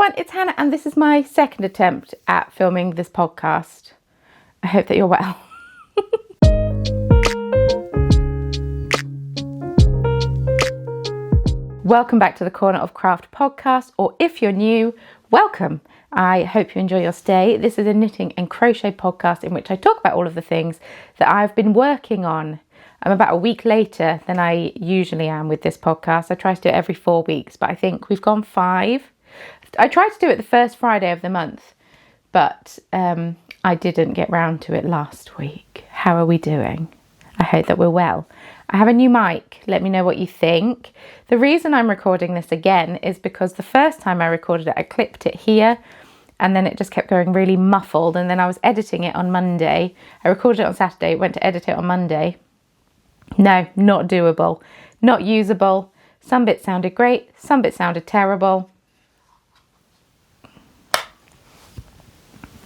everyone, it's Hannah and this is my second attempt at filming this podcast. I hope that you're well. Welcome back to the Corner of Craft podcast, or if you're new, welcome. I hope you enjoy your stay. This is a knitting and crochet podcast in which I talk about all of the things that I've been working on. I'm about a week later than I usually am with this podcast. I try to do it every 4 weeks, but I think we've gone 5. I tried to do it the first Friday of the month, but I didn't get round to it last week. How are we doing? I hope that we're well. I have a new mic. Let me know what you think. The reason I'm recording this again is because the first time I recorded it, I clipped it here and then it just kept going really muffled. And then I was editing it on Monday. I recorded it on Saturday, went to edit it on Monday. No, not doable, not usable. Some bits sounded great, some bits sounded terrible.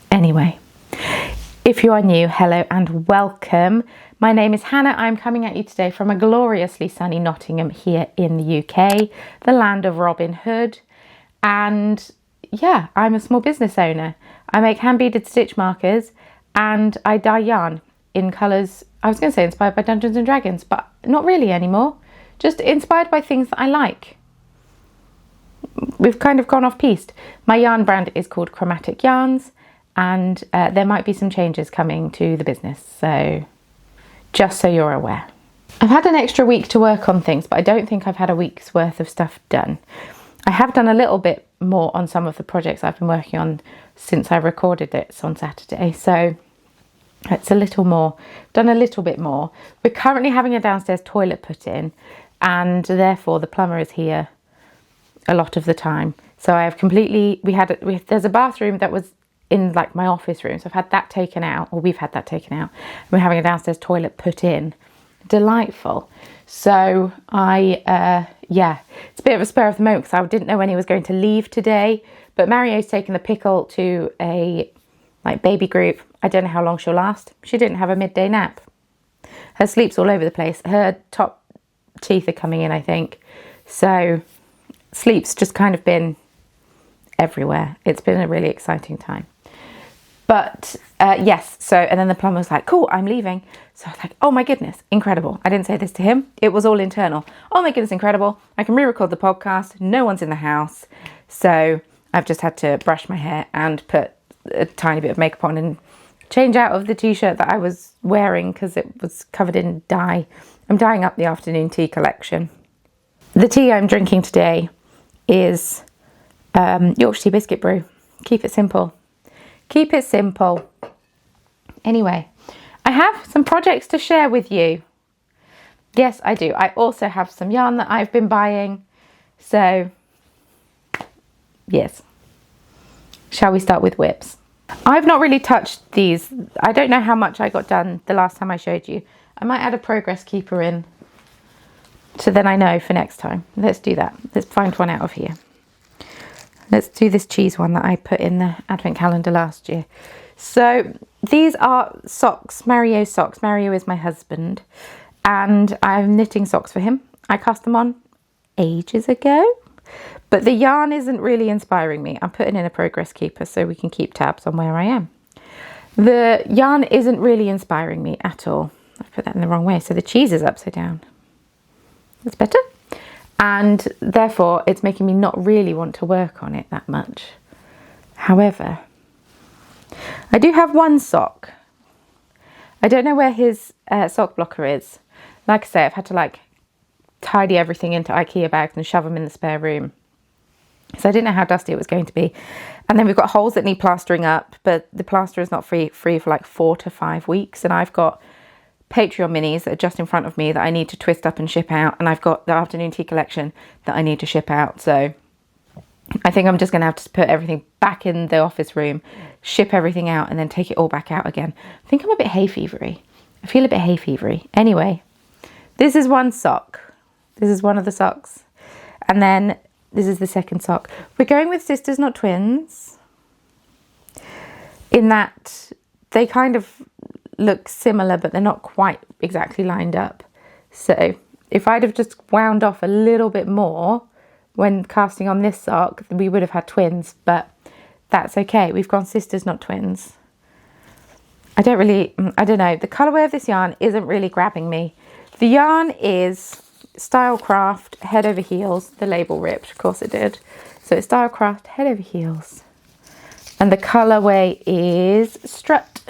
Anyway, if you are new, hello and welcome. My name is Hannah. I'm coming at you today from a gloriously sunny Nottingham here in the UK, the land of Robin Hood. And yeah, I'm a small business owner. I make hand-beaded stitch markers and I dye yarn in colours, I was going to say inspired by Dungeons and Dragons, but not really anymore. Just inspired by things that I like. We've kind of gone off-piste. My yarn brand is called Chromatic Yarns. And there might be some changes coming to the business, so just so you're aware. I've had an extra week to work on things, but I don't think I've had a week's worth of stuff done. I have done a little bit more on some of the projects I've been working on since I recorded it on Saturday, so it's a little more, done a little bit more. We're currently having a downstairs toilet put in, and therefore the plumber is here a lot of the time. So I have completely, there's a bathroom that was in like my office room, so I've had that taken out, or we've had that taken out. We're having a downstairs toilet put in. Delightful. So it's a bit of a spur of the moment because I didn't know when he was going to leave today, but Mario's taken the pickle to a like baby group. I don't know how long she'll last. She didn't have a midday nap. Her sleep's all over the place. Her top teeth are coming in, I think. So sleep's just kind of been everywhere. It's been a really exciting time. But yes, so, and then the plumber was like, cool, I'm leaving. So I was like, oh my goodness, incredible. I didn't say this to him. It was all internal. Oh my goodness, incredible. I can re-record the podcast. No one's in the house. So I've just had to brush my hair and put a tiny bit of makeup on and change out of the t-shirt that I was wearing because it was covered in dye. I'm dyeing up the afternoon tea collection. The tea I'm drinking today is Yorkshire tea biscuit brew. Keep it simple. Keep it simple. Anyway, I have some projects to share with you. Yes, I do. I also have some yarn that I've been buying. So, yes. Shall we start with whips? I've not really touched these. I don't know how much I got done the last time I showed you. I might add a progress keeper in, so then I know for next time. Let's do that. Let's find one out of here. Let's do this cheese one that I put in the advent calendar last year. So these are socks, Mario's socks. Mario is my husband and I'm knitting socks for him. I cast them on ages ago, but the yarn isn't really inspiring me. I'm putting in a progress keeper so we can keep tabs on where I am. The yarn isn't really inspiring me at all. I've put that in the wrong way. So the cheese is upside down. That's better. And therefore it's making me not really want to work on it that much. However, I do have one sock. I don't know where his sock blocker is. Like I say, I've had to like tidy everything into IKEA bags and shove them in the spare room. So I didn't know how dusty it was going to be. And then we've got holes that need plastering up, but the plaster is not free for like 4 to 5 weeks. And I've got Patreon minis that are just in front of me that I need to twist up and ship out, and I've got the afternoon tea collection that I need to ship out. So I think I'm just going to have to put everything back in the office room, ship everything out, and then take it all back out again. I think I'm a bit hay fevery. I feel a bit hay fevery. Anyway, this is one sock. This is one of the socks. And then this is the second sock. We're going with sisters, not twins, in that they kind of look similar, but they're not quite exactly lined up. So if I'd have just wound off a little bit more, when casting on this sock, we would have had twins, but that's okay. We've gone sisters, not twins. I don't know. The colourway of this yarn isn't really grabbing me. The yarn is Stylecraft Head Over Heels. The label ripped, of course it did. So it's Stylecraft Head Over Heels. And the colourway is Strut.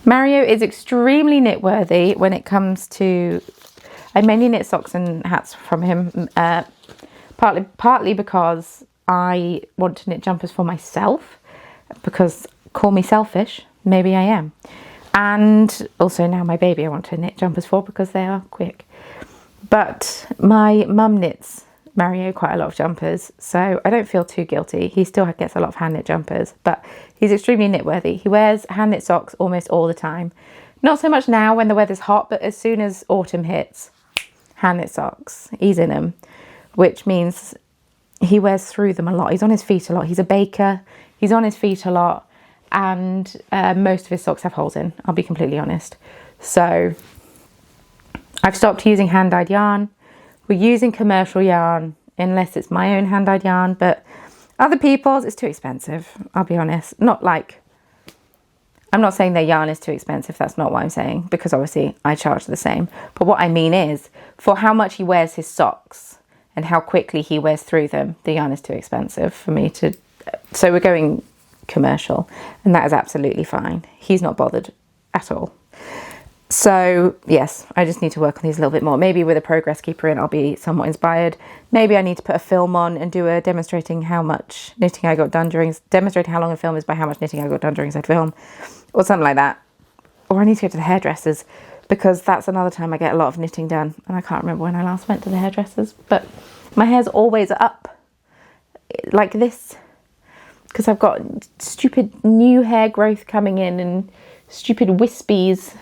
Mario is extremely knit worthy when it comes to... I mainly knit socks and hats from him, partly because I want to knit jumpers for myself, because call me selfish, maybe I am. And also now my baby I want to knit jumpers for because they are quick. But my mum knits Mario quite a lot of jumpers, so I don't feel too guilty. He still gets a lot of hand knit jumpers, but he's extremely knit worthy. He wears hand knit socks almost all the time. Not so much now when the weather's hot, but as soon as autumn hits, hand knit socks, he's in them, which means he wears through them a lot. He's on his feet a lot. He's a baker. He's on his feet a lot. And most of his socks have holes in, I'll be completely honest. So I've stopped using hand-dyed yarn. We're using commercial yarn, unless it's my own hand-dyed yarn. But other people's, it's too expensive, I'll be honest. I'm not saying their yarn is too expensive. That's not what I'm saying. Because obviously I charge the same. But what I mean is, for how much he wears his socks, and how quickly he wears through them, the yarn is too expensive for me to... So we're going commercial, and that is absolutely fine. He's not bothered at all. So yes, I just need to work on these a little bit more. Maybe with a progress keeper in, I'll be somewhat inspired. Maybe I need to put a film on and do a demonstrating how much knitting I got done during... Demonstrating how long a film is by how much knitting I got done during said film. Or something like that. Or I need to go to the hairdressers, because that's another time I get a lot of knitting done. And I can't remember when I last went to the hairdressers. But my hair's always up like this, because I've got stupid new hair growth coming in and stupid wispies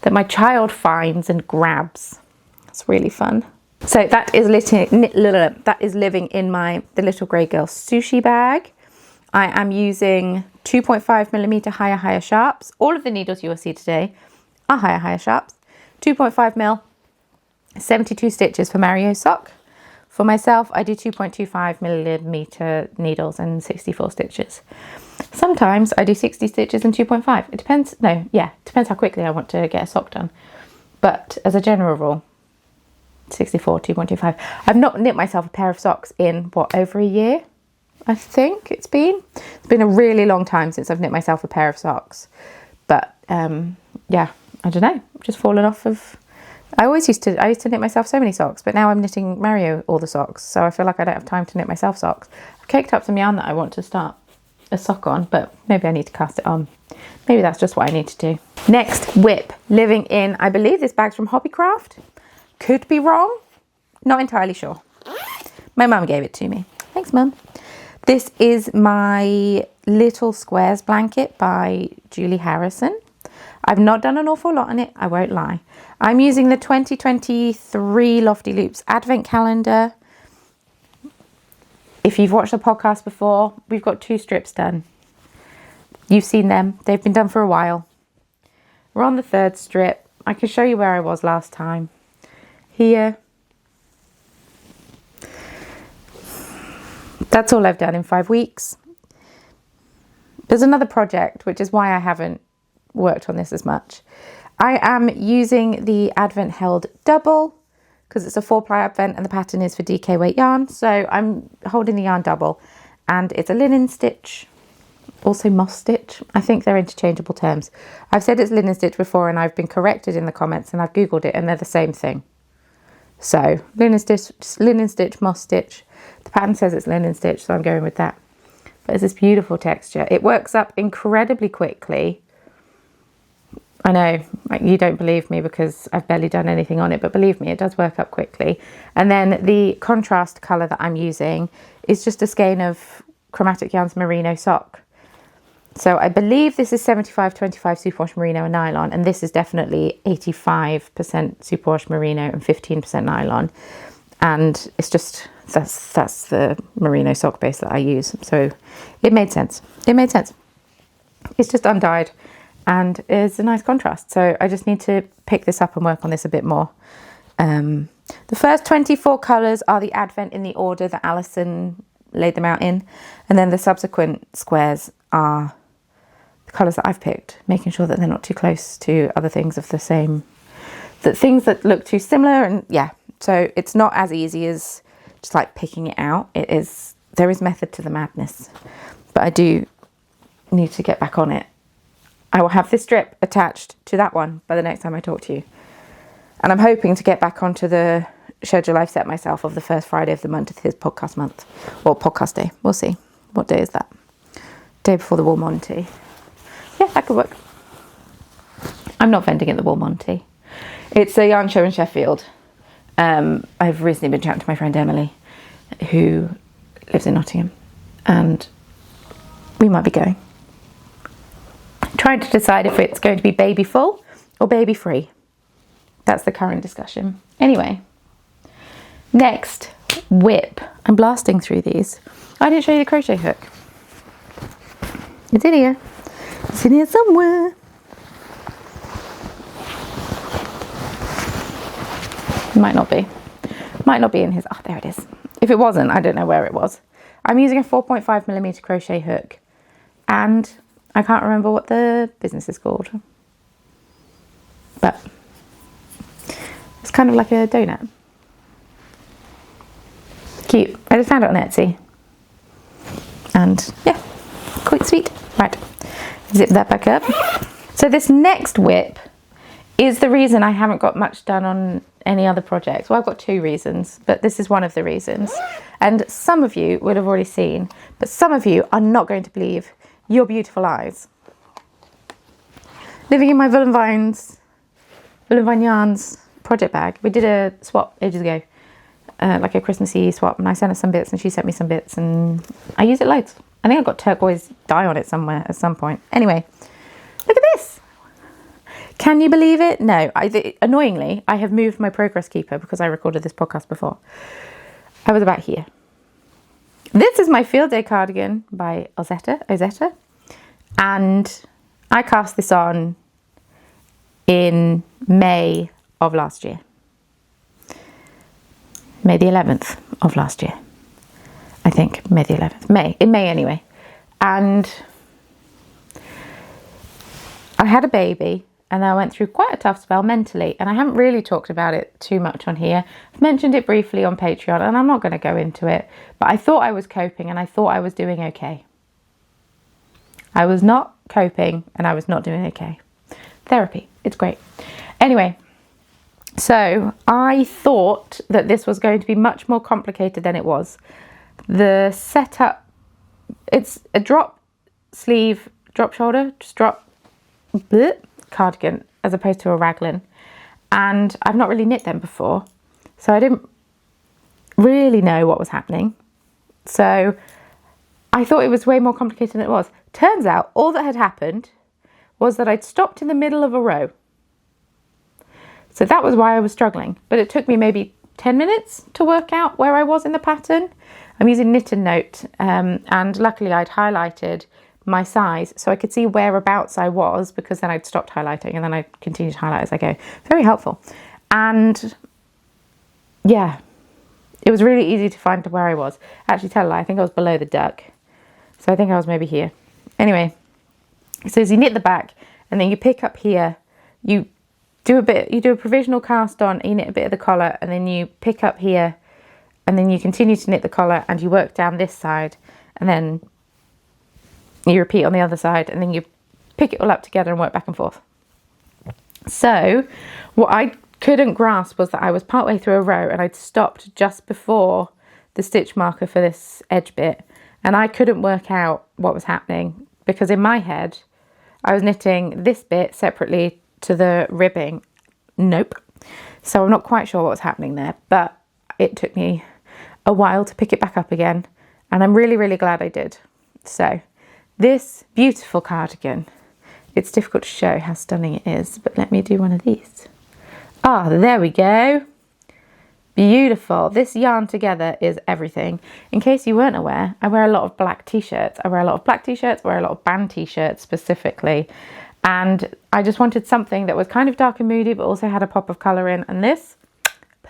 that my child finds and grabs. It's really fun. So that is living in the Little Grey Girl sushi bag. I am using 2.5mm higher sharps. All of the needles you will see today are higher sharps. 2.5mm, 72 stitches for Mario's sock. For myself, I do 2.25mm needles and 64 stitches. Sometimes I do 60 stitches and 2.5. It depends. Depends how quickly I want to get a sock done. But as a general rule, 64, 2.25. I've not knit myself a pair of socks in, over a year? I think it's been. It's been a really long time since I've knit myself a pair of socks. But yeah, I don't know. I've just fallen off of... I used to knit myself so many socks, but now I'm knitting Mario all the socks. So I feel like I don't have time to knit myself socks. I've caked up some yarn that I want to start a sock on, but maybe I need to cast it on. Maybe that's just what I need to do. Next, whip. Living in, I believe this bag's from Hobbycraft. Could be wrong. Not entirely sure. My mum gave it to me. Thanks, Mum. This is my Little Squares blanket by Julie Harrison. I've not done an awful lot on it, I won't lie. I'm using the 2023 Lofty Loops Advent Calendar. If you've watched the podcast before, we've got 2 strips done. You've seen them. They've been done for a while. We're on the 3rd strip. I can show you where I was last time. Here. That's all I've done in 5 weeks. There's another project, which is why I haven't worked on this as much. I am using the Advent Held Double because it's a 4-ply Advent and the pattern is for DK weight yarn. So I'm holding the yarn double, and it's a linen stitch, also moss stitch. I think they're interchangeable terms. I've said it's linen stitch before and I've been corrected in the comments, and I've Googled it and they're the same thing. So linen stitch, moss stitch. The pattern says it's linen stitch, so I'm going with that. But it's this beautiful texture. It works up incredibly quickly. I know, you don't believe me because I've barely done anything on it, but believe me, it does work up quickly. And then the contrast colour that I'm using is just a skein of Chromatic Yarns Merino sock. So I believe this is 75-25 superwash merino and nylon, and this is definitely 85% superwash merino and 15% nylon. And it's just, that's the merino sock base that I use. So it made sense. It made sense. It's just undyed and is a nice contrast. So I just need to pick this up and work on this a bit more. The first 24 colours are the advent in the order that Alison laid them out in, and then the subsequent squares are the colours that I've picked, making sure that they're not too close to other things of the same, that things that look too similar. And yeah, so it's not as easy as just like picking it out. There is method to the madness, but I do need to get back on it. I will have this strip attached to that one by the next time I talk to you. And I'm hoping to get back onto the schedule I've set myself of the first Friday of the month is podcast month. Or podcast day. We'll see. What day is that? Day before the Wool Monty. Yeah, that could work. I'm not vending at the Wool Monty. It's a yarn show in Sheffield. I've recently been chatting to my friend Emily, who lives in Nottingham. And we might be going. Trying to decide if it's going to be baby full or baby free. That's the current discussion. Anyway, next, whip. I'm blasting through these. I didn't show you the crochet hook. It's in here. It's in here somewhere. Might not be. Might not be in his... Oh, there it is. If it wasn't, I don't know where it was. I'm using a 4.5mm crochet hook. And I can't remember what the business is called. But it's kind of like a donut. Cute. I just found it on Etsy. And yeah, quite sweet. Right, zip that back up. So this next whip is the reason I haven't got much done on any other projects. Well, I've got two reasons, but this is one of the reasons. And some of you would have already seen, but some of you are not going to believe your beautiful eyes. Living in my Wool & Vine Yarns project bag. We did a swap ages ago, like a Christmassy swap, and I sent her some bits and she sent me some bits, and I use it loads. I think I've got turquoise dye on it somewhere at some point. Anyway, look at this. Can you believe it? No. Annoyingly, I have moved my progress keeper because I recorded this podcast before. I was about here. This is my field day cardigan by Ozetta. And I cast this on in May of last year. May the 11th of last year. I think May the 11th. In May anyway. And I had a baby and I went through quite a tough spell mentally, and I haven't really talked about it too much on here. I've mentioned it briefly on Patreon and I'm not going to go into it, but I thought I was coping and I thought I was doing okay. I was not coping and I was not doing okay. Therapy, it's great. Anyway, so I thought that this was going to be much more complicated than it was. The setup, it's a drop sleeve, drop shoulder, just drop cardigan as opposed to a raglan. And I've not really knit them before, so I didn't really know what was happening. So I thought it was way more complicated than it was. Turns out all that had happened was that I'd stopped in the middle of a row. So that was why I was struggling. But it took me maybe 10 minutes to work out where I was in the pattern. I'm using Knit and Note, and luckily I'd highlighted my size so I could see whereabouts I was, because then I'd stopped highlighting and then I continued to highlight as I go. Very helpful. And yeah, it was really easy to find where I was. Actually, tell a lie, I think I was below the duck. So I think I was maybe here. Anyway, so as you knit the back and then you pick up here, you do a provisional cast on, you knit a bit of the collar, and then you pick up here and then you continue to knit the collar and you work down this side, and then you repeat on the other side, and then you pick it all up together and work back and forth. So what I couldn't grasp was that I was partway through a row and I'd stopped just before the stitch marker for this edge bit, and I couldn't work out what was happening because in my head I was knitting this bit separately to the ribbing. Nope. So I'm not quite sure what was happening there, but it took me a while to pick it back up again, and I'm really, really glad I did. So this beautiful cardigan, it's difficult to show how stunning it is, but let me do one of these. Ah, there we go. Beautiful. This yarn together is everything. In case you weren't aware, I wear a lot of black t-shirts. I wear a lot of band t-shirts specifically. And I just wanted something that was kind of dark and moody, but also had a pop of colour in. And this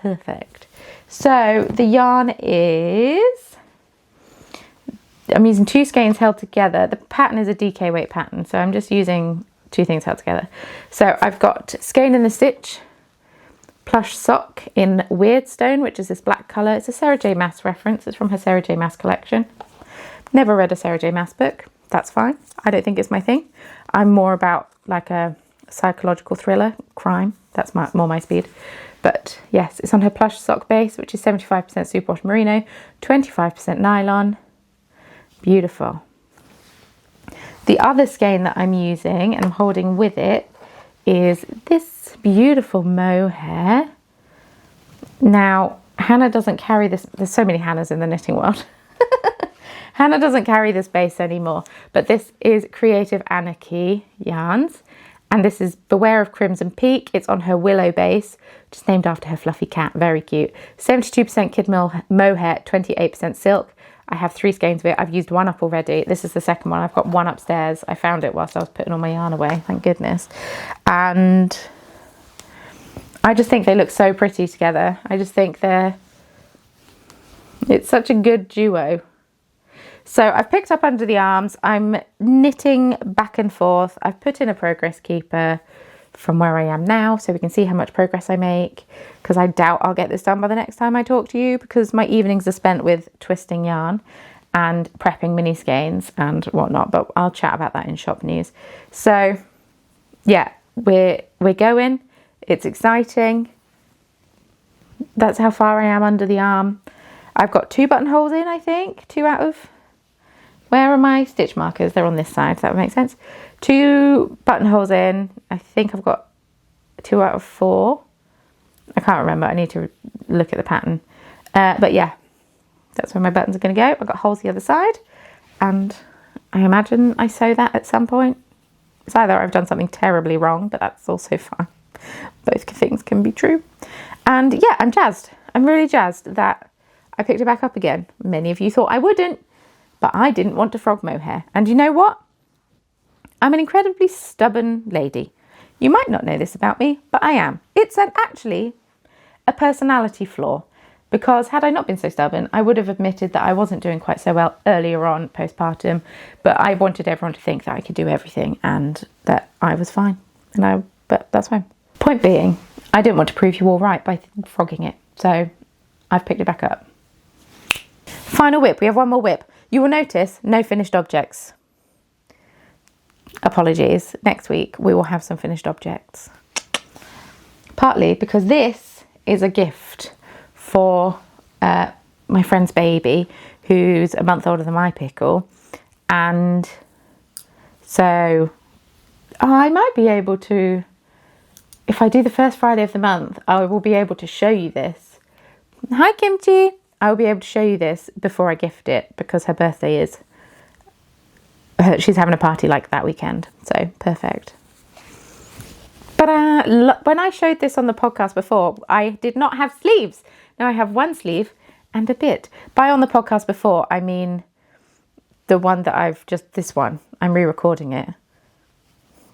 perfect. So the yarn is, I'm using 2 skeins held together. The pattern is a DK weight pattern, so I'm just using 2 things held together. So I've got Skein in the Stitch plush sock in Weird Stone, which is this black colour. It's a Sarah J Maas reference. It's from her Sarah J Maas collection. Never read a Sarah J Maas book. That's fine. I don't think it's my thing. I'm more about like a psychological thriller, crime. That's more my speed. But yes, it's on her plush sock base, which is 75% superwash merino, 25% nylon. Beautiful. The other skein that I'm using and I'm holding with it is this beautiful mohair. Now, Hannah doesn't carry this. There's so many Hannahs in the knitting world. Hannah doesn't carry this base anymore, but this is Creative Anarchy yarns. And this is Beware of Crimson Peak. It's on her willow base, which is named after her fluffy cat. Very cute. 72% kid mohair, 28% silk. I have 3 skeins of it. I've used 1 up already. This is the second one. I've got 1 upstairs. I found it whilst I was putting all my yarn away. Thank goodness. And I just think they look so pretty together. I just think it's such a good duo. So I've picked up under the arms. I'm knitting back and forth. I've put in a progress keeper from where I am now so we can see how much progress I make, because I doubt I'll get this done by the next time I talk to you, because my evenings are spent with twisting yarn and prepping mini skeins and whatnot, but I'll chat about that in shop news. So yeah, we're going. It's exciting. That's how far I am under the arm. I've got 2 buttonholes in, I think. 2 out of... Where are my stitch markers? They're on this side, if that makes sense. 2 buttonholes in. I think I've got 2 out of 4. I can't remember. I need to look at the pattern. But yeah, that's where my buttons are going to go. I've got holes the other side. And I imagine I sew that at some point. It's either I've done something terribly wrong, but that's also fine. Both things can be true. And yeah, I'm jazzed. I'm really jazzed that I picked it back up again. Many of you thought I wouldn't, but I didn't want to frog mohair. And you know what? I'm an incredibly stubborn lady. You might not know this about me, but I am. It's actually a personality flaw, because had I not been so stubborn, I would have admitted that I wasn't doing quite so well earlier on postpartum, but I wanted everyone to think that I could do everything and that I was fine. But that's fine. Point being, I didn't want to prove you all right by frogging it, so I've picked it back up. Final whip. We have 1 more whip. You will notice no finished objects. Apologies. Next week we will have some finished objects. Partly because this is a gift for my friend's baby, who's a month older than my pickle. And so I might be able to, if I do the first Friday of the month, I will be able to show you this. Hi, Kimchi. I will be able to show you this before I gift it, because her birthday is... she's having a party like that weekend. So, perfect. But when I showed this on the podcast before, I did not have sleeves. Now I have 1 sleeve and a bit. By on the podcast before, I mean the one that I've just... This one. I'm re-recording it.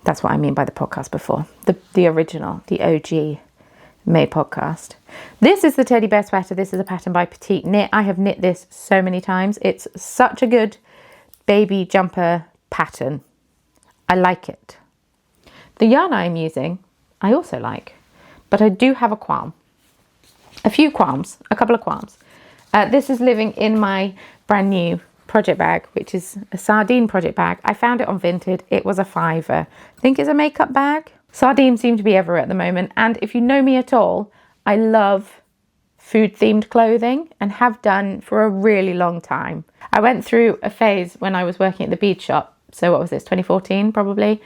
That's what I mean by the podcast before. The original, the OG made podcast. This is the teddy bear sweater. This is a pattern by Petite Knit. I have knit this so many times. It's such a good baby jumper pattern. I like it. The yarn I'm using, I also like, but I do have a qualm. A couple of qualms. This is living in my brand new project bag, which is a sardine project bag. I found it on Vinted. It was a £5. I think it's a makeup bag. Sardines seem to be everywhere at the moment, and if you know me at all, I love food themed clothing and have done for a really long time. I went through a phase when I was working at the bead shop, so what was this, 2014 probably,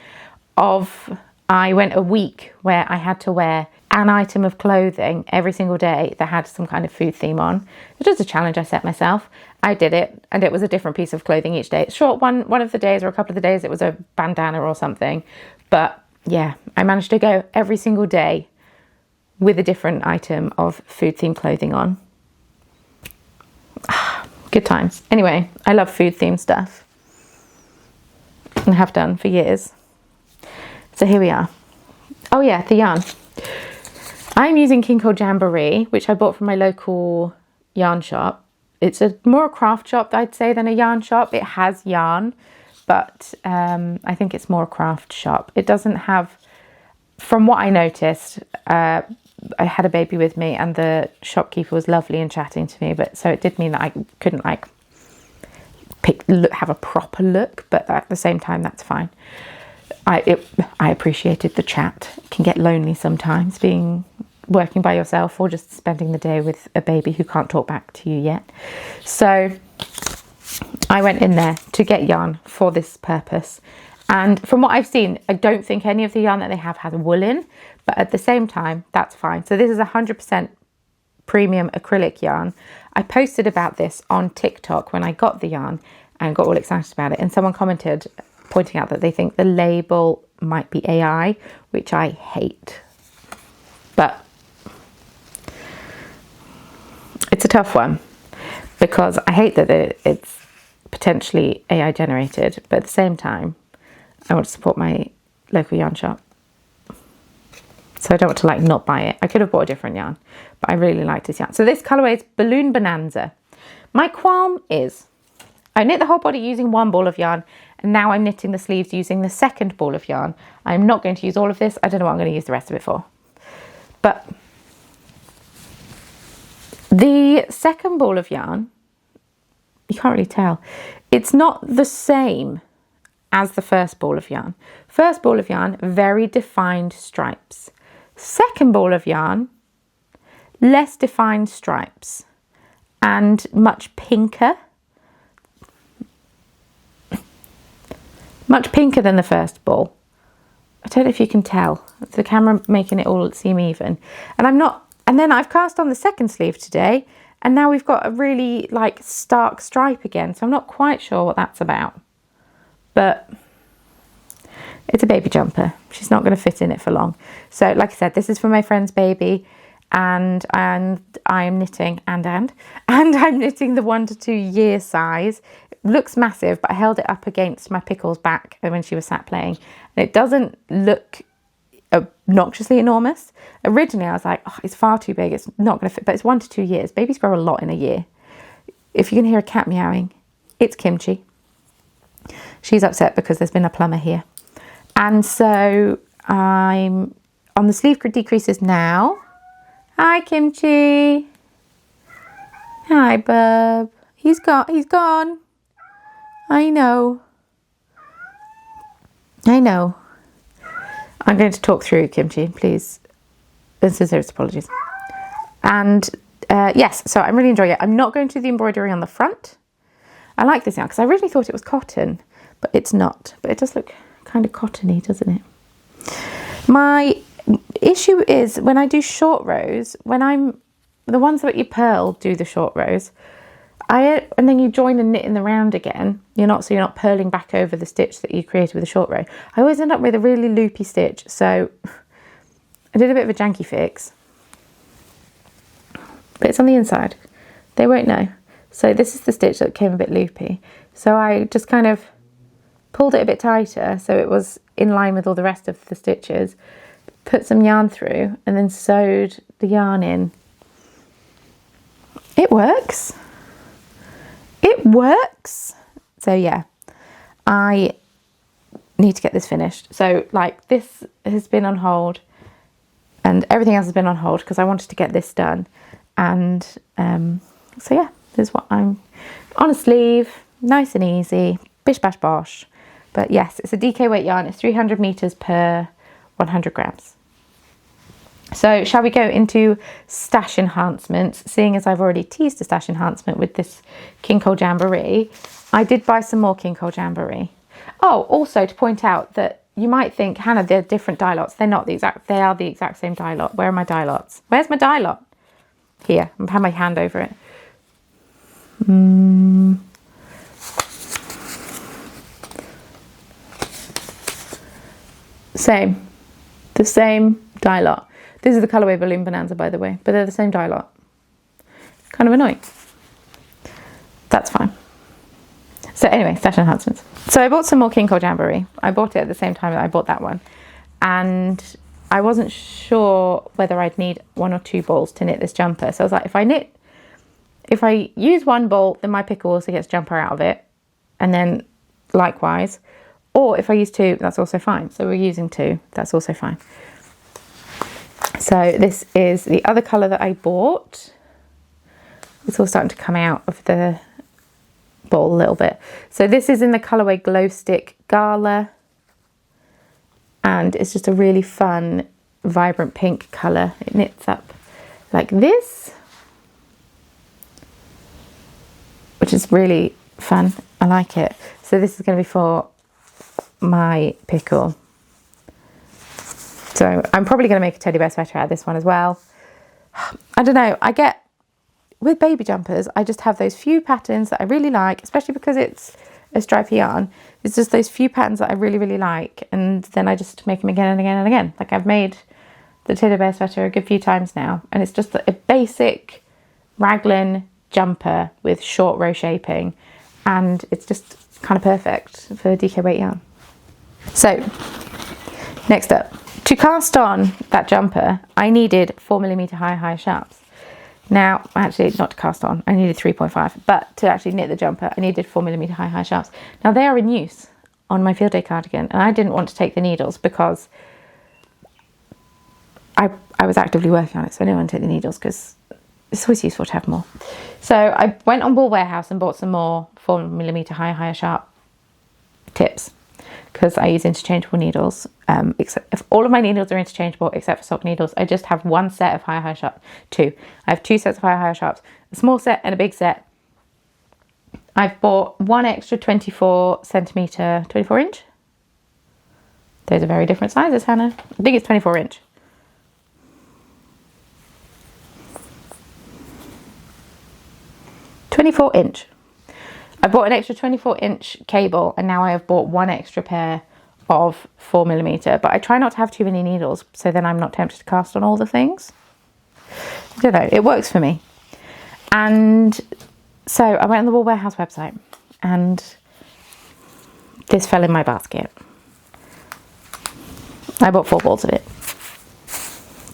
I went a week where I had to wear an item of clothing every single day that had some kind of food theme on. It was a challenge I set myself. I did it, and it was a different piece of clothing each day. Short one of the days or a couple of the days it was a bandana or something, but yeah, I managed to go every single day with a different item of food themed clothing on. Good times. Anyway, I love food themed stuff and have done for years. So here we are. Oh yeah, the yarn. I'm using King Cole Jamboree, which I bought from my local yarn shop. It's more a craft shop, I'd say, than a yarn shop. It has yarn, but I think it's more a craft shop. It doesn't have, from what I noticed, I had a baby with me and the shopkeeper was lovely and chatting to me, but so it did mean that I couldn't like have a proper look, but at the same time that's fine. I appreciated the chat. It can get lonely sometimes working by yourself or just spending the day with a baby who can't talk back to you yet. So I went in there to get yarn for this purpose, and from what I've seen, I don't think any of the yarn that they have has wool in, but at the same time that's fine. So this is 100% premium acrylic yarn. I posted about this on TikTok when I got the yarn and got all excited about it, and someone commented pointing out that they think the label might be AI, which I hate. But it's a tough one because I hate that it's potentially AI generated, but at the same time I want to support my local yarn shop. So I don't want to like not buy it. I could have bought a different yarn, but I really like this yarn. So this colourway is Balloon Bonanza. My qualm is I knit the whole body using one ball of yarn, and now I'm knitting the sleeves using the second ball of yarn. I'm not going to use all of this. I don't know what I'm going to use the rest of it for. But the second ball of yarn, you can't really tell. It's not the same as the first ball of yarn. First ball of yarn, very defined stripes. Second ball of yarn, less defined stripes and much pinker. Much pinker than the first ball. I don't know if you can tell. It's the camera making it all seem even. And then I've cast on the second sleeve today, and now we've got a really like stark stripe again. So I'm not quite sure what that's about. But it's a baby jumper. She's not going to fit in it for long. So like I said, this is for my friend's baby, and I'm knitting and I'm knitting the 1 to 2 year size. It looks massive, but I held it up against my Pickle's back when she was sat playing, and it doesn't look obnoxiously enormous. Originally I was like, oh, it's far too big, it's not going to fit, but it's 1 to 2 years. Babies grow a lot in a year. If you can hear a cat meowing, it's Kimchi. She's upset because there's been a plumber here. And so I'm on the sleeve decreases now. Hi Kimchi. Hi bub. He's gone. I know. I'm going to talk through Kimchi, please. And sincerest apologies. And yes, so I'm really enjoying it. I'm not going to do the embroidery on the front. I like this now because I really thought it was cotton, but it's not. But it does look kind of cottony, doesn't it? My issue is when I do short rows, the ones that you purl do the short rows, and then you join and knit in the round again. You're not purling back over the stitch that you created with a short row. I always end up with a really loopy stitch. So I did a bit of a janky fix, but it's on the inside. They won't know. So this is the stitch that came a bit loopy. So I just kind of pulled it a bit tighter so it was in line with all the rest of the stitches, put some yarn through, and then sewed the yarn in. It works. It works. So yeah, I need to get this finished. So like this has been on hold and everything else has been on hold because I wanted to get this done. And so yeah, this is what I'm on a sleeve, nice and easy, bish bash bosh. But yes, it's a DK weight yarn. It's 300 meters per 100 grams. So shall we go into stash enhancements? Seeing as I've already teased a stash enhancement with this King Cole Jamboree, I did buy some more King Cole Jamboree. Oh, also to point out that you might think, Hannah, they're different dye lots. They're not the exact, they are the exact same dye lot. Where are my dye lots? Where's my dye lot? Here, I've had my hand over it. Same, the same dye lot. This is the colourway Balloon Bonanza, by the way, but they're the same dye lot. Kind of annoying. That's fine. So anyway, stash enhancements. So I bought some more King Cole Jamboree. I bought it at the same time that I bought that one. And I wasn't sure whether I'd need 1 or 2 balls to knit this jumper. So I was like, if I use 1 ball, then my pickle also gets jumper out of it. And then likewise, or if I use 2, that's also fine. So we're using 2, that's also fine. So this is the other colour that I bought. It's all starting to come out of the ball a little bit. So this is in the colourway Glow Stick Gala. And it's just a really fun, vibrant pink colour. It knits up like this, which is really fun. I like it. So this is going to be for my pickle. So I'm probably going to make a teddy bear sweater out of this one as well. I don't know. With baby jumpers, I just have those few patterns that I really like, especially because it's a stripy yarn. It's just those few patterns that I really, really like. And then I just make them again and again and again. Like I've made the teddy bear sweater a good few times now. And it's just a basic raglan jumper with short row shaping. And it's just kind of perfect for DK weight yarn. So next up, to cast on that jumper, I needed 4mm high sharps. Now, actually, not to cast on, I needed 3.5, but to actually knit the jumper, I needed 4mm high sharps. Now, they are in use on my field day cardigan, and I didn't want to take the needles because I was actively working on it, so I didn't want to take the needles because it's always useful to have more. So I went on Wool Warehouse and bought some more 4mm high sharp tips because I use interchangeable needles. Except if all of my needles are interchangeable except for sock needles, I just have 1 set of high sharp. 2. I have 2 sets of high sharps, a small set and a big set. I've bought 1 extra 24cm, 24 inch. Those are very different sizes, Hannah. I think it's 24 inch. I bought an extra 24 inch cable, and now I have bought 1 extra pair of 4mm, but I try not to have too many needles, so then I'm not tempted to cast on all the things. I don't know, it works for me. And so I went on the Wool Warehouse website, and this fell in my basket. I bought 4 balls of it.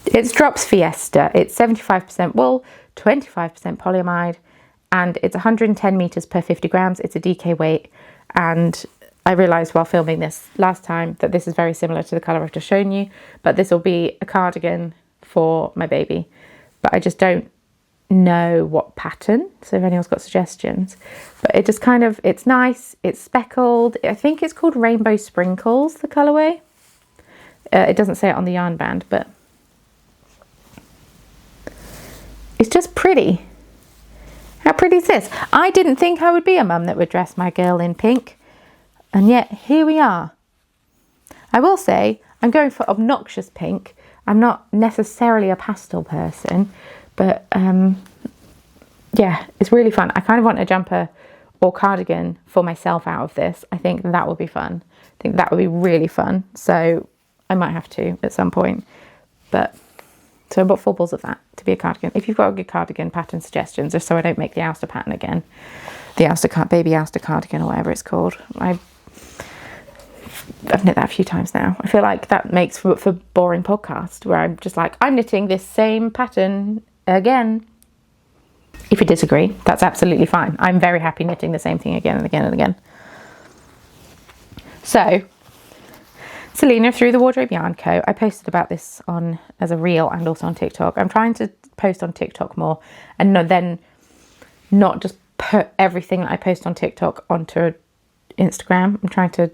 It's Drops Fiesta. It's 75% wool, 25% polyamide, and it's 110 meters per 50 grams. It's a DK weight, and I realised while filming this last time that this is very similar to the colour I've just shown you, but this will be a cardigan for my baby. But I just don't know what pattern, so if anyone's got suggestions. But it just kind of, it's nice, it's speckled. I think it's called Rainbow Sprinkles, the colourway. It doesn't say it on the yarn band, but it's just pretty. How pretty is this? I didn't think I would be a mum that would dress my girl in pink. And yet, here we are. I will say, I'm going for obnoxious pink. I'm not necessarily a pastel person, but yeah, it's really fun. I kind of want a jumper or cardigan for myself out of this. I think that would be fun. I think that would be really fun. So I might have to at some point. But so I bought 4 balls of that to be a cardigan. If you've got a good cardigan pattern suggestions, just so I don't make the ouster pattern again, the ouster baby ouster cardigan or whatever it's called. I've knit that a few times now. I feel like that makes for boring podcast where I'm just like, I'm knitting this same pattern again. If you disagree, that's absolutely fine. I'm very happy knitting the same thing again and again and again. So, Selena through the Wardrobe Yarn Co. I posted about this on as a reel and also on TikTok. I'm trying to post on TikTok more and then not just put everything that I post on TikTok onto Instagram. I'm trying to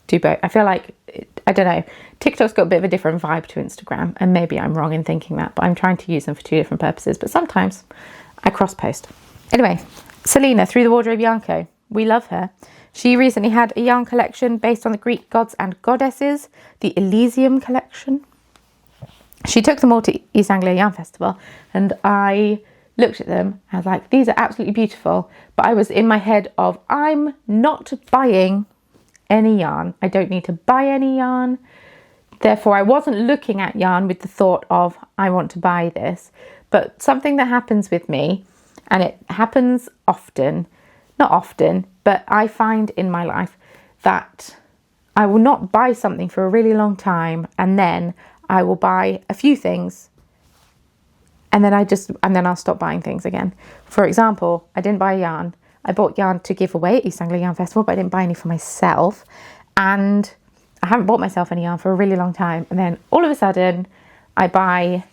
do both. I feel like, I don't know, TikTok's got a bit of a different vibe to Instagram, and maybe I'm wrong in thinking that, but I'm trying to use them for 2 different purposes, but sometimes I cross post. Anyway, Selena through the Wardrobe Yarn Co. We love her. She recently had a yarn collection based on the Greek gods and goddesses, the Elysium collection. She took them all to East Anglia Yarn Festival, and I looked at them. I was like, these are absolutely beautiful, but I was in my head of, I'm not buying any yarn. I don't need to buy any yarn. Therefore, I wasn't looking at yarn with the thought of, I want to buy this. But something that happens with me, and it happens often, not often, but I find in my life that I will not buy something for a really long time, and then I will buy a few things and then I'll stop buying things again. For example, I didn't buy yarn. I bought yarn to give away at East Anglia Yarn Festival, but I didn't buy any for myself. And I haven't bought myself any yarn for a really long time. And then all of a sudden I buy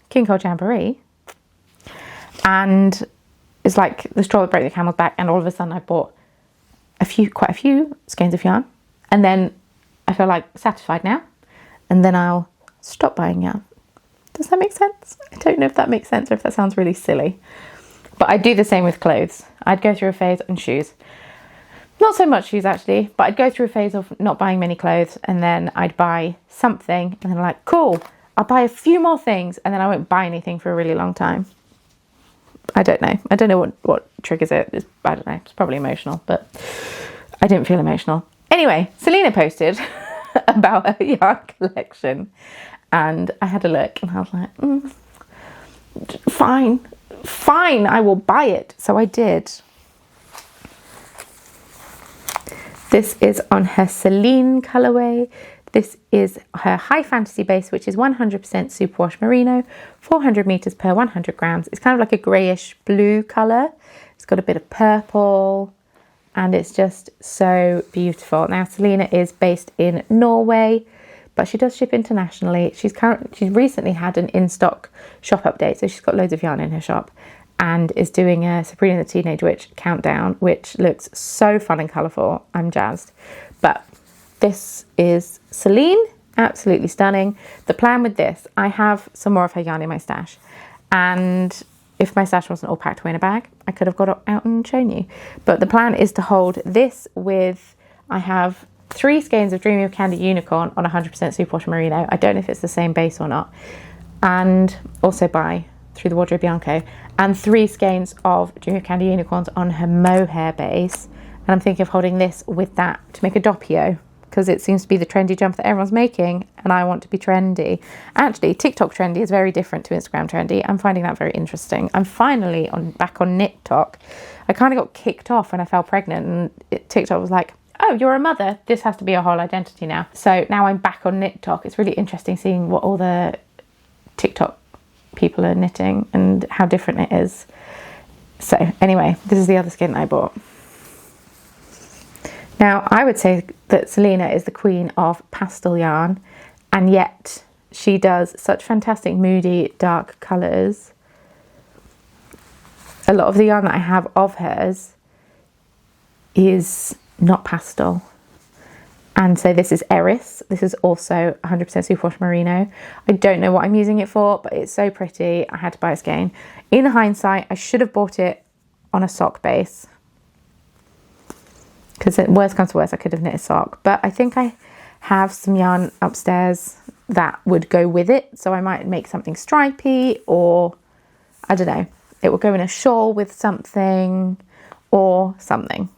King Cole Jamboree, and it's like the straw that broke the camel's back. And all of a sudden I bought quite a few skeins of yarn. And then I feel like satisfied now. And then I'll stop buying yarn. Does that make sense? I don't know if that makes sense or if that sounds really silly. But I do the same with clothes. I'd go through a phase on shoes. Not so much shoes actually, but I'd go through a phase of not buying many clothes, and then I'd buy something and then I'm like, cool, I'll buy a few more things, and then I won't buy anything for a really long time. I don't know what triggers it. I don't know. It's probably emotional, but I didn't feel emotional. Anyway, Selena posted about her yarn collection, and I had a look and I was like, fine, I will buy it. So I did. This is on her Seline colourway. This is her High Fantasy base, which is 100% superwash merino, 400 meters per 100 grams. It's kind of like a greyish blue colour. It's got a bit of purple, and it's just so beautiful. Now, Selena is based in Norway, but she does ship internationally. She's recently had an in-stock shop update, so she's got loads of yarn in her shop, and is doing a Sabrina the Teenage Witch countdown, which looks so fun and colourful. I'm jazzed. But this is Seline, absolutely stunning. The plan with this, I have some more of her yarn in my stash, and if my stash wasn't all packed away in a bag, I could have got it out and shown you. But the plan is to hold this with, I have 3 skeins of Dreamy of Candy Unicorn on 100% superwash merino. I don't know if it's the same base or not. And also buy Through the Wardrobe Bianco, and 3 skeins of Dreamy of Candy Unicorns on her mohair base. And I'm thinking of holding this with that to make a doppio, because it seems to be the trendy jump that everyone's making, and I want to be trendy. Actually, TikTok trendy is very different to Instagram trendy. I'm finding that very interesting. I'm finally back on KnitTok. I kind of got kicked off when I fell pregnant, and TikTok was like, oh, you're a mother, this has to be your whole identity now. So now I'm back on KnitTok. It's really interesting seeing what all the TikTok people are knitting and how different it is. So anyway, this is the other skein I bought. Now, I would say that Selena is the queen of pastel yarn, and yet she does such fantastic moody dark colours. A lot of the yarn that I have of hers is not pastel. And so this is Eris. This is also 100% superwash merino. I don't know what I'm using it for, but it's so pretty. I had to buy a skein. In hindsight, I should have bought it on a sock base, because worst comes to worst, I could have knit a sock. But I think I have some yarn upstairs that would go with it. So I might make something stripy, or I don't know. It will go in a shawl with something or something.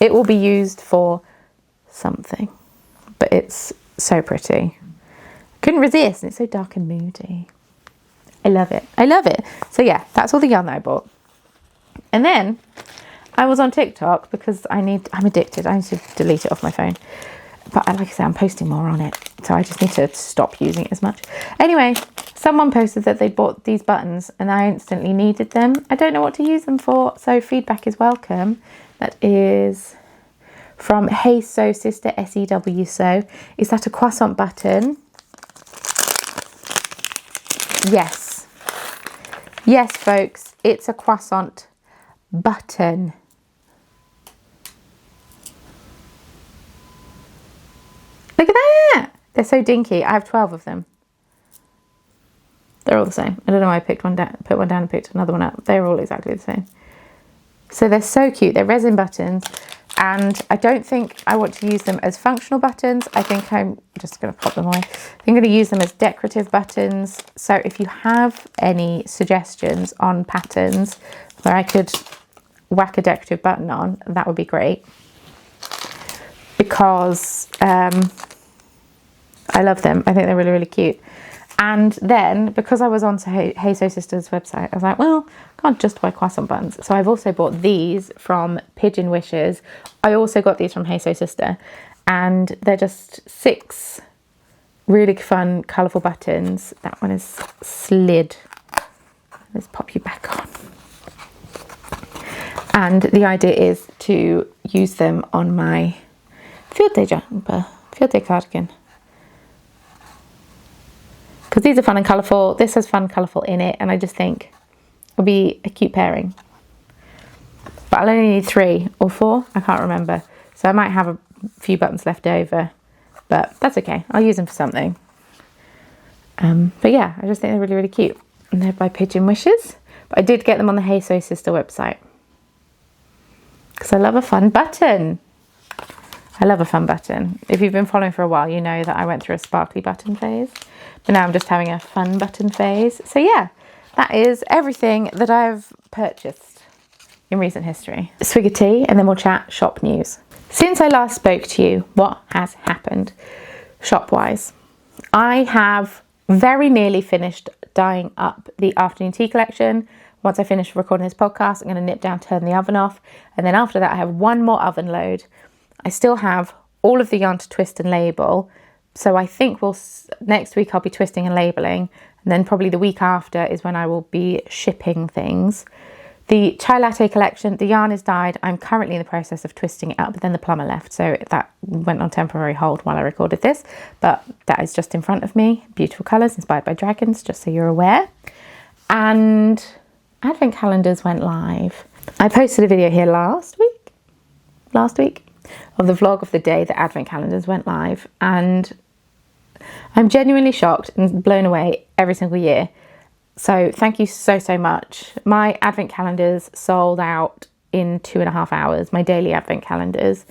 It will be used for something, but it's so pretty. Couldn't resist, and it's so dark and moody. I love it. I love it. So yeah, that's all the yarn that I bought. And then I was on TikTok because I'm addicted. I need to delete it off my phone. But like I said, I'm posting more on it, so I just need to stop using it as much. Anyway, someone posted that they bought these buttons and I instantly needed them. I don't know what to use them for, so feedback is welcome. That is from Hey Sew Sister, SEW Sew. Is that a croissant button? Yes. Yes, folks, it's a croissant button. Look at that! They're so dinky. I have 12 of them. They're all the same. I don't know why I picked one down, put one down and picked another one up. They're all exactly the same. So they're so cute. They're resin buttons. And I don't think I want to use them as functional buttons. I think I'm just going to pop them away. I think I'm going to use them as decorative buttons. So if you have any suggestions on patterns where I could whack a decorative button on, that would be great. Because I love them. I think they're really, really cute. And then, because I was on Hey Sew Sisters website, I was like, well, I can't just buy croissant buttons. So I've also bought these from Pigeon Wishes. I also got these from Hey Sew Sister. And they're just 6 Really fun, colourful buttons. That one is slid. Let's pop you back on. And the idea is to use them on my field day jumper, field day cardigan. Because these are fun and colourful. This has fun and colourful in it, and I just think it'll be a cute pairing. But I'll only need 3 or 4, I can't remember. So I might have a few buttons left over, but that's okay. I'll use them for something. But yeah, I just think they're really, really cute. And they're by Pigeon Wishes. But I did get them on the Hey Soy Sister website. Because I love a fun button. I love a fun button. If you've been following for a while, you know that I went through a sparkly button phase. But now I'm just having a fun button phase. So yeah, that is everything that I've purchased in recent history. A swig of tea and then we'll chat shop news. Since I last spoke to you, what has happened shop-wise? I have very nearly finished dyeing up the afternoon tea collection. Once I finish recording this podcast, I'm going to nip down, turn the oven off. And then after that, I have one more oven load. I still have all of the yarn to twist and label. So I think next week I'll be twisting and labeling. And then probably the week after is when I will be shipping things. The chai latte collection, the yarn is dyed. I'm currently in the process of twisting it up, but then the plumber left. So that went on temporary hold while I recorded this. But that is just in front of me. Beautiful colours inspired by dragons, just so you're aware. And Advent calendars went live. I posted a video here last week of the vlog of the day that Advent calendars went live, and I'm genuinely shocked and blown away every single year. So thank you so much. My Advent calendars sold out in 2.5 hours, my daily Advent calendars.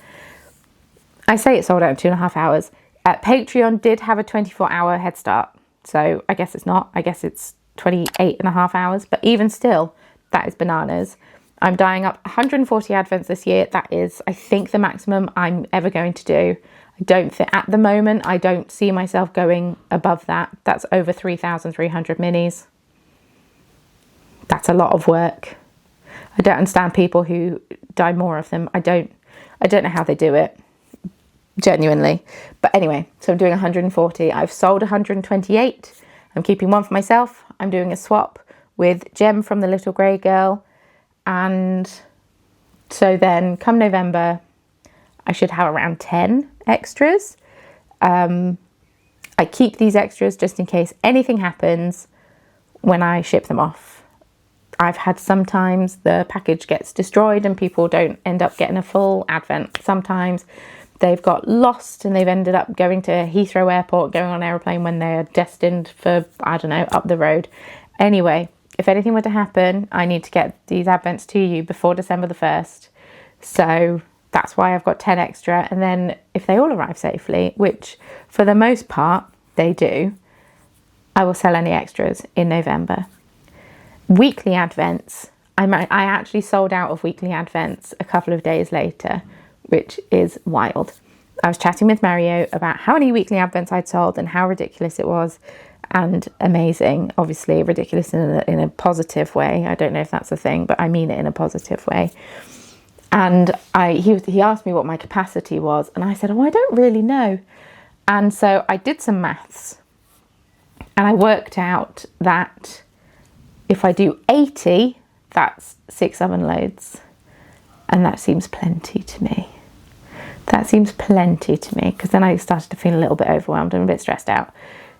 I say it sold out in 2.5 hours. Patreon did have a 24-hour head start, so I guess it's not. I guess it's 28.5 hours, but even still, that is bananas. I'm dyeing up 140 Advents this year. That is, I think, the maximum I'm ever going to do. I don't think, at the moment, I don't see myself going above that. That's over 3,300 minis. That's a lot of work. I don't understand people who dye more of them. I don't know how they do it, genuinely. But anyway, so I'm doing 140. I've sold 128. I'm keeping one for myself. I'm doing a swap with Gem from the Little Grey Girl. And so then come November, I should have around 10 extras. I keep these extras just in case anything happens when I ship them off. I've had sometimes the package gets destroyed and people don't end up getting a full Advent. Sometimes they've got lost and they've ended up going to Heathrow Airport, going on an aeroplane when they're destined for, I don't know, up the road. Anyway, if anything were to happen, I need to get these Advents to you before December the 1st. So that's why I've got 10 extra. And then if they all arrive safely, which for the most part they do, I will sell any extras in November. Weekly Advents, I actually sold out of weekly Advents a couple of days later, which is wild. I was chatting with Mario about how many weekly Advents I'd sold and how ridiculous it was. And amazing, obviously ridiculous in a positive way. I don't know if that's a thing, but I mean it in a positive way. And he asked me what my capacity was, and I said, oh, I don't really know. And so I did some maths, and I worked out that if I do 80, that's 6 oven loads, and that seems plenty to me. That seems plenty to me, because then I started to feel a little bit overwhelmed and a bit stressed out.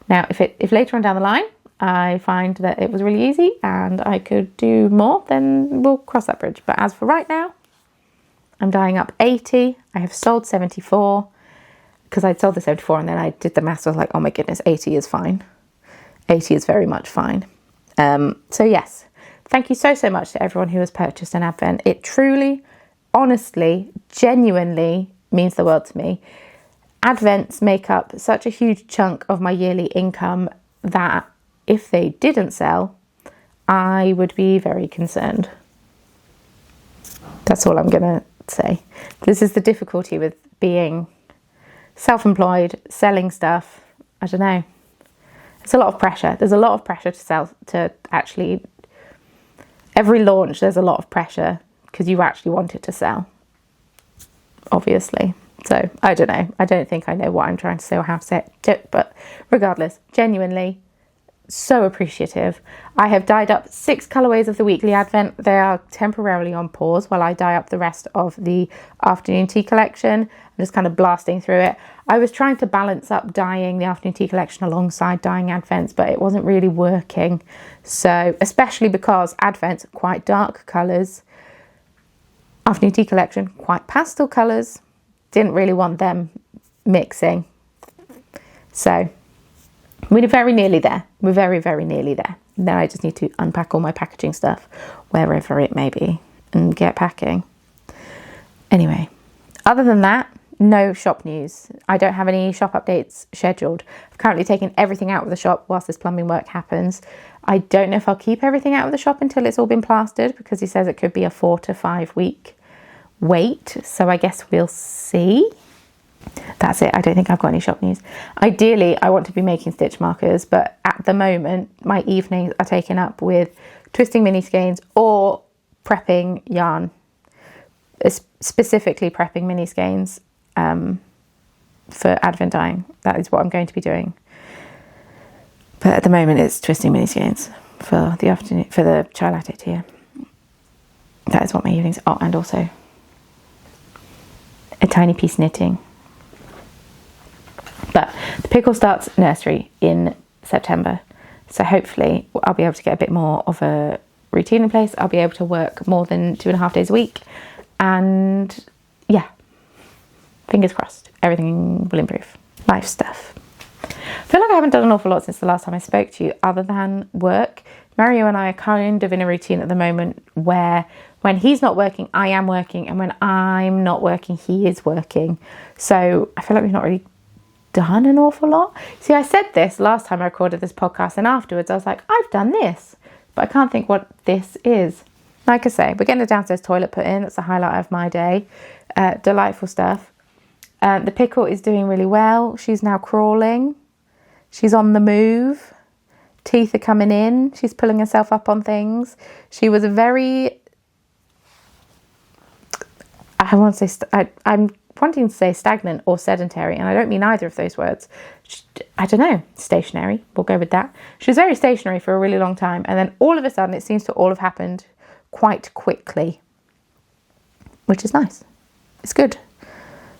Now, if later on down the line, I find that it was really easy and I could do more, then we'll cross that bridge. But as for right now, I'm dyeing up 80. I have sold 74 because I'd sold the 74 and then I did the maths. I was like, oh my goodness, 80 is fine. 80 is very much fine. So yes, thank you so much to everyone who has purchased an Advent. It truly, honestly, genuinely means the world to me. Advents make up such a huge chunk of my yearly income that if they didn't sell, I would be very concerned. That's all I'm going to say. This is the difficulty with being self-employed, selling stuff. I don't know. It's a lot of pressure. There's a lot of pressure to sell, to actually, every launch there's a lot of pressure because you actually want it to sell, obviously. So I don't know. I don't think I know what I'm trying to say or how to say it. But regardless, genuinely so appreciative. I have dyed up 6 colourways of the weekly advent. They are temporarily on pause while I dye up the rest of the afternoon tea collection. I'm just kind of blasting through it. I was trying to balance up dyeing the afternoon tea collection alongside dyeing advents, but it wasn't really working. So especially because advents quite dark colours, afternoon tea collection quite pastel colours, didn't really want them mixing. So we're very nearly there. We're very, very nearly there. Now I just need to unpack all my packaging stuff, wherever it may be, and get packing. Anyway, other than that, no shop news. I don't have any shop updates scheduled. I've currently taken everything out of the shop whilst this plumbing work happens. I don't know if I'll keep everything out of the shop until it's all been plastered, because he says it could be a 4 to 5 week wait. So I guess we'll see. That's it. I don't think I've got any shop news. Ideally, I want to be making stitch markers, but at the moment, my evenings are taken up with twisting mini skeins or prepping yarn, specifically prepping mini skeins for advent dyeing. That is what I'm going to be doing. But at the moment, it's twisting mini skeins for the afternoon, for the chai latte tea. That is what my evenings are. Oh, and also a tiny piece knitting. But the pickle starts nursery in September. So hopefully I'll be able to get a bit more of a routine in place. I'll be able to work more than 2.5 days a week. And yeah, fingers crossed, everything will improve. Life stuff. I feel like I haven't done an awful lot since the last time I spoke to you, other than work. Mario and I are kind of in a routine at the moment where when he's not working, I am working. And when I'm not working, he is working. So I feel like we've not really done an awful lot. See, I said this last time I recorded this podcast, and afterwards I was like, I've done this, but I can't think what this is. Like I say, we're getting a downstairs toilet put in. That's the highlight of my day. Delightful stuff. The pickle is doing really well. She's now crawling. She's on the move. Teeth are coming in. She's pulling herself up on things. She was a very, I'm wanting to say stagnant or sedentary, and I don't mean either of those words. I don't know, stationary, we'll go with that. She was very stationary for a really long time, and then all of a sudden it seems to all have happened quite quickly, which is nice. It's good.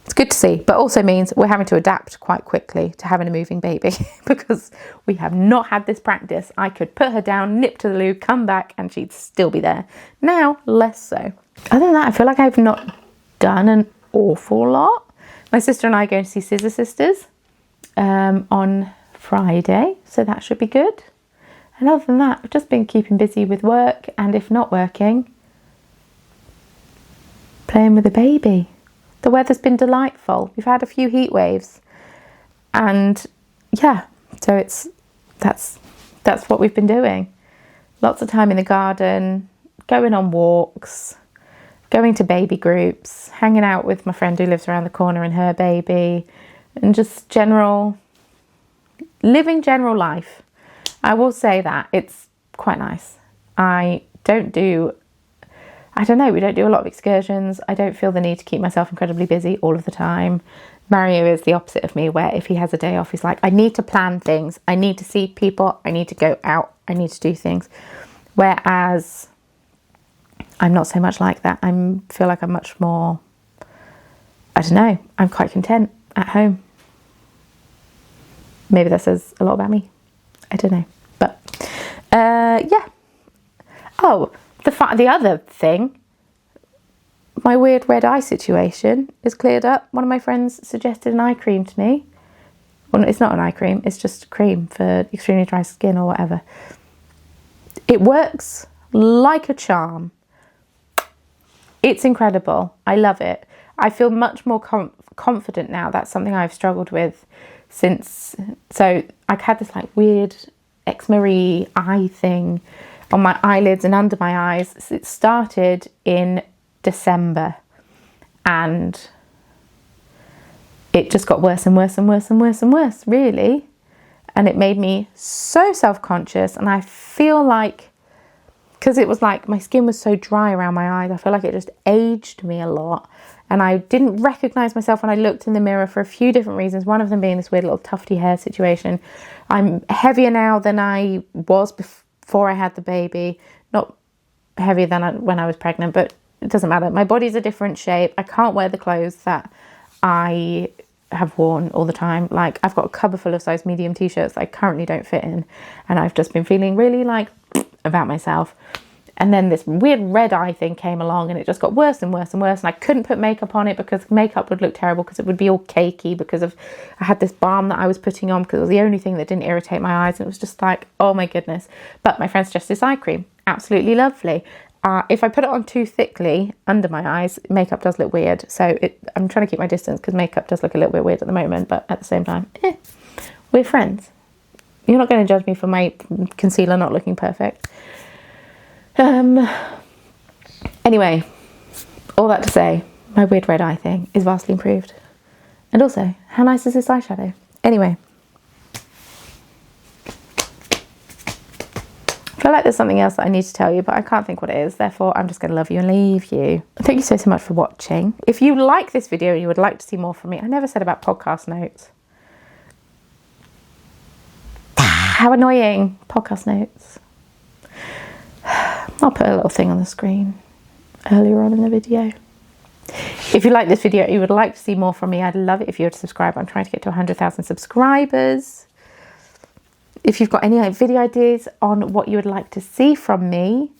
It's good to see, but also means we're having to adapt quite quickly to having a moving baby because we have not had this practice. I could put her down, nip to the loo, come back, and she'd still be there. Now, less so. Other than that, I feel like I've not done an awful lot. My sister and I are going to see Scissor Sisters on Friday, so that should be good. And other than that, I've just been keeping busy with work, and if not working, playing with the baby. The weather's been delightful. We've had a few heat waves, and yeah, so that's what we've been doing. Lots of time in the garden, going on walks, going to baby groups, hanging out with my friend who lives around the corner and her baby, and just living general life. I will say that it's quite nice. We don't do a lot of excursions. I don't feel the need to keep myself incredibly busy all of the time. Mario is the opposite of me, where if he has a day off, he's like, I need to plan things. I need to see people. I need to go out. I need to do things. Whereas I'm not so much like that. I feel like I'm much more, I don't know, I'm quite content at home. Maybe that says a lot about me. I don't know. But, yeah. Oh, the other thing, my weird red eye situation is cleared up. One of my friends suggested an eye cream to me. Well, it's not an eye cream. It's just cream for extremely dry skin or whatever. It works like a charm. It's incredible. I love it. I feel much more confident now. That's something I've struggled with since. So I had this like weird eczema-y eye thing on my eyelids and under my eyes. It started in December, and it just got worse and worse and worse and worse and worse, really. And it made me so self-conscious, and I feel like because it was like my skin was so dry around my eyes. I feel like it just aged me a lot. And I didn't recognise myself when I looked in the mirror for a few different reasons. One of them being this weird little tufty hair situation. I'm heavier now than I was before I had the baby. Not heavier than when I was pregnant, but it doesn't matter. My body's a different shape. I can't wear the clothes that I have worn all the time. Like, I've got a cupboard full of size medium t-shirts that I currently don't fit in. And I've just been feeling really like about myself. And then this weird red eye thing came along and it just got worse and worse and worse. And I couldn't put makeup on it because makeup would look terrible because it would be all cakey because of, I had this balm that I was putting on because it was the only thing that didn't irritate my eyes. And it was just like, oh my goodness. But my friend suggested this eye cream. Absolutely lovely. If I put it on too thickly under my eyes, makeup does look weird. So I'm trying to keep my distance because makeup does look a little bit weird at the moment. But at the same time, we're friends. You're not going to judge me for my concealer not looking perfect. Anyway, all that to say, my weird red eye thing is vastly improved. And also, how nice is this eyeshadow? Anyway, I feel like there's something else that I need to tell you, but I can't think what it is. Therefore, I'm just going to love you and leave you. Thank you so much for watching. If you like this video and you would like to see more from me, I never said about podcast notes. How annoying. Podcast notes. I'll put a little thing on the screen earlier on in the video. If you like this video and you would like to see more from me, I'd love it if you would subscribe. I'm trying to get to 100,000 subscribers. If you've got any video ideas on what you would like to see from me,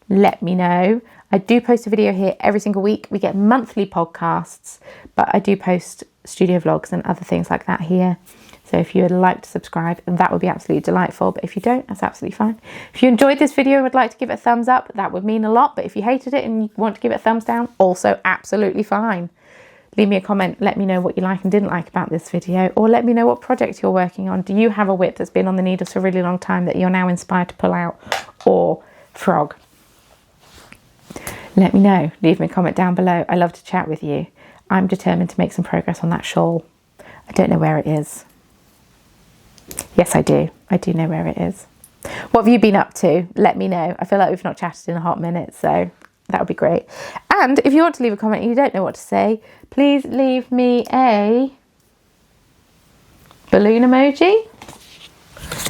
let me know. I do post a video here every single week. We get monthly podcasts, but I do post studio vlogs and other things like that here. So if you would like to subscribe, that would be absolutely delightful. But if you don't, that's absolutely fine. If you enjoyed this video and would like to give it a thumbs up, that would mean a lot. But if you hated it and you want to give it a thumbs down, also absolutely fine. Leave me a comment. Let me know what you like and didn't like about this video. Or let me know what project you're working on. Do you have a whip that's been on the needles for a really long time that you're now inspired to pull out? Or frog? Let me know. Leave me a comment down below. I love to chat with you. I'm determined to make some progress on that shawl. I don't know where it is. Yes, I do. I do know where it is. What have you been up to? Let me know. I feel like we've not chatted in a hot minute, so that would be great. And if you want to leave a comment and you don't know what to say, please leave me a balloon emoji.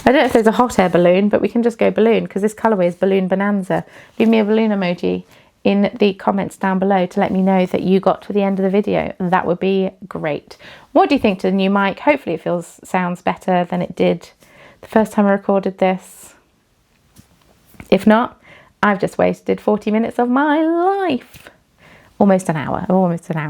I don't know if there's a hot air balloon, but we can just go balloon because this colourway is Balloon Bonanza. Leave me a balloon emoji in the comments down below to let me know that you got to the end of the video. That would be great. What do you think to the new mic? Hopefully it sounds better than it did the first time I recorded this. If not, I've just wasted 40 minutes of my life. Almost an hour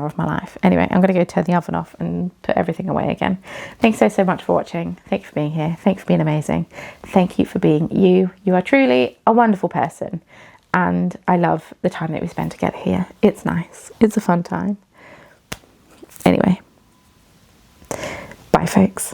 of my life. Anyway, I'm going to go turn the oven off and put everything away again. Thanks so much for watching. Thank you for being here. Thank you for being amazing. Thank you for being you. You are truly a wonderful person. And I love the time that we spend together here. It's nice. It's a fun time. Anyway, bye folks.